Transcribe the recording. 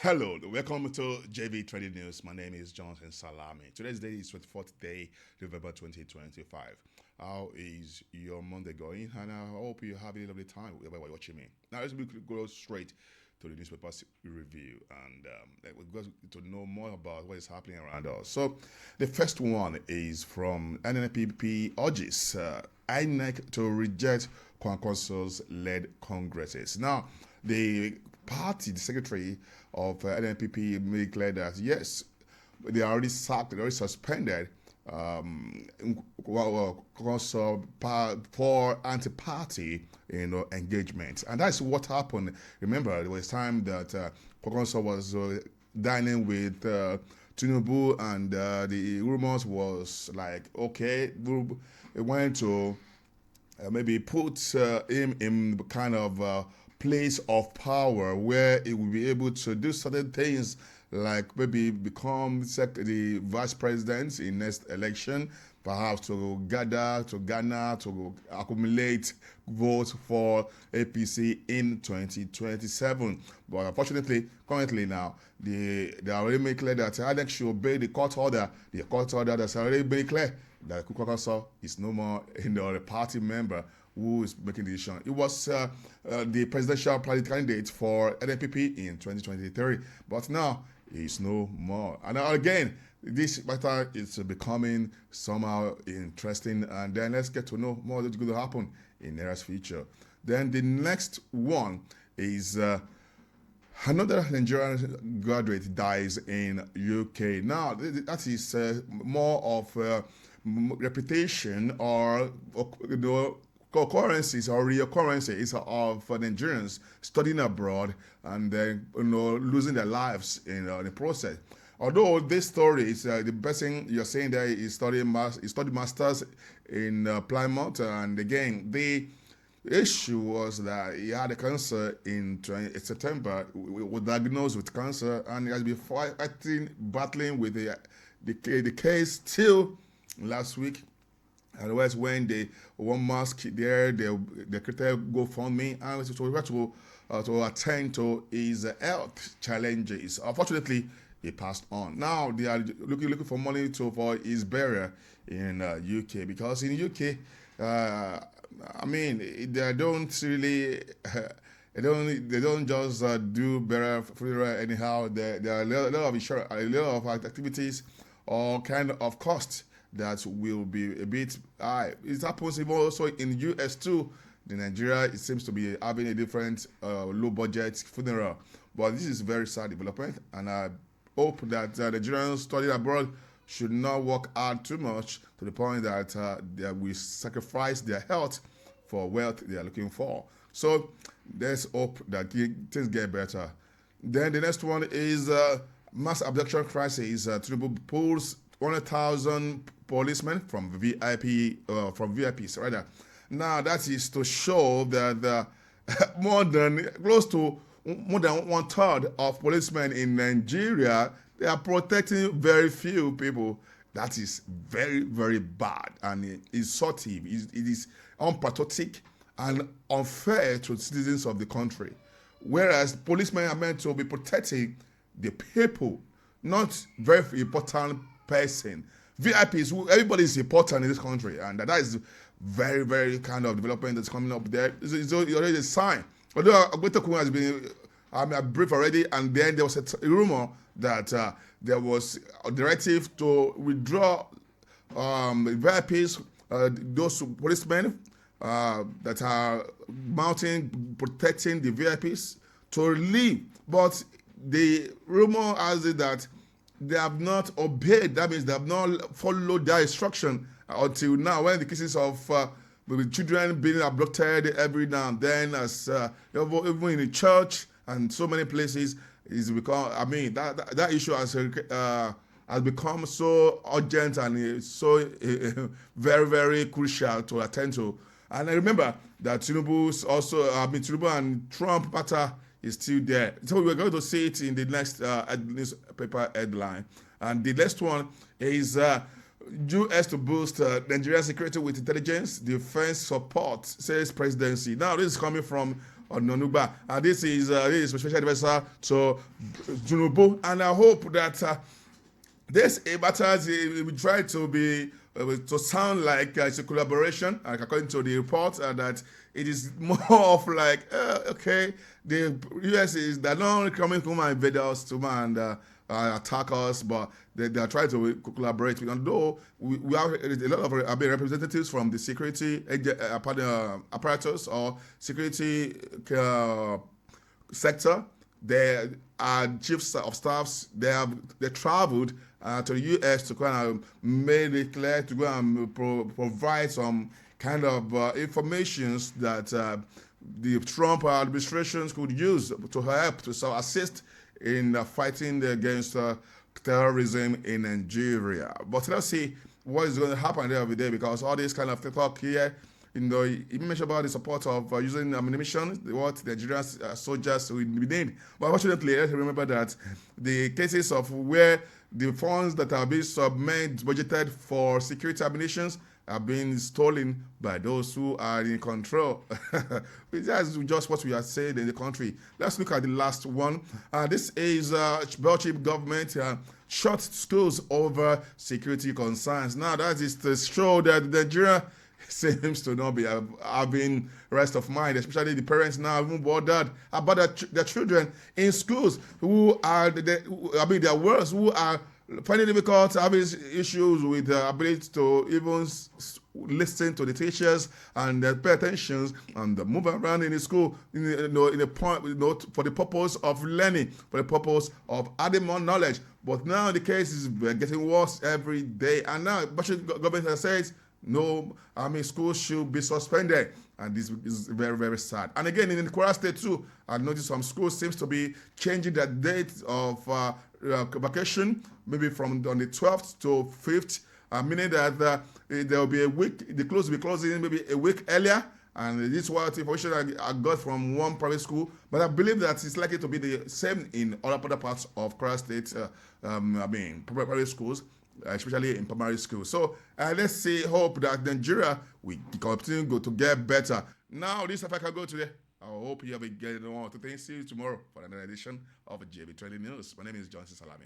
Hello, welcome to JV Trading News. My name is Johnson Salami. Today's day is 24th day, November 2025. How is your Monday going? And I hope you have a lovely time wherever you're watching me. Now, let's go straight to the newspapers review and we're going to know more about what is happening around us. So, the first one is from NNPP urges INEC to reject Kwankwaso-led congresses. Now, the party, the secretary of NNPP, made clear that yes, they are already sacked, they are already suspended for anti-party, engagement, and that's what happened. Remember, there was time that Kwankwaso was dining with Tinubu, and the rumors was like, okay, it went to maybe put him in kind of place of power where he will be able to do certain things like maybe become the vice president in next election, perhaps to gather, to garner, to accumulate votes for APC in 2027. But unfortunately, currently now, they already made clear that INEC should obey the court order. The court order that's already made clear that Kwankwaso is no more a party member who is making the decision. It was the presidential party candidate for NNPP in 2023, but now he's no more. And again, this matter is becoming somehow interesting, and then let's get to know more what's going to happen in the nearest future. Then the next one is another Nigerian graduate dies in UK. Now, that is more of reputation or occurrences or reoccurrences of Nigerians studying abroad and then losing their lives in the process. Although this story is the person you're saying there is studied masters in Plymouth, and again the issue was that he had a cancer in September, was diagnosed with cancer, and he has been battling with the case till last week. Otherwise, when they one mask there, they created GoFundMe and to attend to his health challenges. Unfortunately, he passed on. Now they are looking for money for his burial in UK, because in UK, they don't really. They don't just do burial funeral anyhow. There are a lot of insurance, a lot of activities or kind of costs that will be a bit high. It happens even also in the US too. In Nigeria, it seems to be having a different low budget funeral. But this is very sad development, and I hope that Nigerians studying abroad should not work hard too much to the point that they will sacrifice their health for wealth they are looking for. So let's hope that things get better. Then the next one is mass abduction crisis. Tinubu pulls 100,000 policemen from VIPs rather. Now that is to show that more than 1/3 of policemen in Nigeria, they are protecting very few people. That is very, very bad and insultive. It is unpatriotic and unfair to citizens of the country. Whereas policemen are meant to be protecting the people, not very important person. VIPs, everybody is important in this country, and that is very, very kind of development that's coming up there. It's already a sign. Although Agbetakun has been briefed already, and then there was a rumor that there was a directive to withdraw VIPs, those policemen that are protecting the VIPs, to leave. But the rumor has it that they have not obeyed. That means they have not followed their instruction until now. When the cases of children being abducted every now and then, as even in the church and so many places, is because that issue has become so urgent and so very, very crucial to attend to. And I remember that Tinubu and Trump matter is still there. So we're going to see it in the next newspaper headline. And the next one is US to boost Nigerian security with intelligence, defense support, says Presidency. Now, this is coming from Ononugba. This is special advisor to Tinubu, and I hope that this matters. We try to be to sound like it's a collaboration, according to the report, that it is more of like, okay, the US is they're not coming to invade us to attack us, but they are trying to collaborate. Although we have a lot of representatives from the security apparatus or security sector. They are chiefs of staffs. They traveled to the U.S. to kind of make it clear to go and provide some kind of informations that the Trump administrations could use to help to assist in fighting against terrorism in Nigeria. But let's see what is going to happen there every day, because all this kind of talk here, you mentioned about the support of using ammunition, what the Nigerian soldiers will need. But unfortunately, let's remember that the cases of where the funds that are being budgeted for security ammunitions are being stolen by those who are in control. That's just what we are saying in the country. Let's look at the last one. This is Bauchi government shut schools over security concerns. Now, that is to show that Nigeria seems to not be having rest of mind, especially the parents now even bothered about their children in schools who are, their worst, who are finding it difficult, having issues with the ability to even listen to the teachers and pay attention and move around in the school in a point, for the purpose of learning, for the purpose of adding more knowledge. But now the case is getting worse every day, and now the government has said no, schools should be suspended, and this is very, very sad. And again, in the Kwara State too, I noticed some schools seems to be changing the date of vacation, maybe from on the 12th to 5th, meaning that there will be a week, the close will be closing maybe a week earlier. And this is what information I got from one private school, but I believe that it's likely to be the same in other parts of Kwara State, private schools, especially in primary school. So let's see, hope that Nigeria will continue to get better. Now, this if I can go today. I hope you have a good one to see you tomorrow for another edition of JB Training News. My name is Johnson Salami.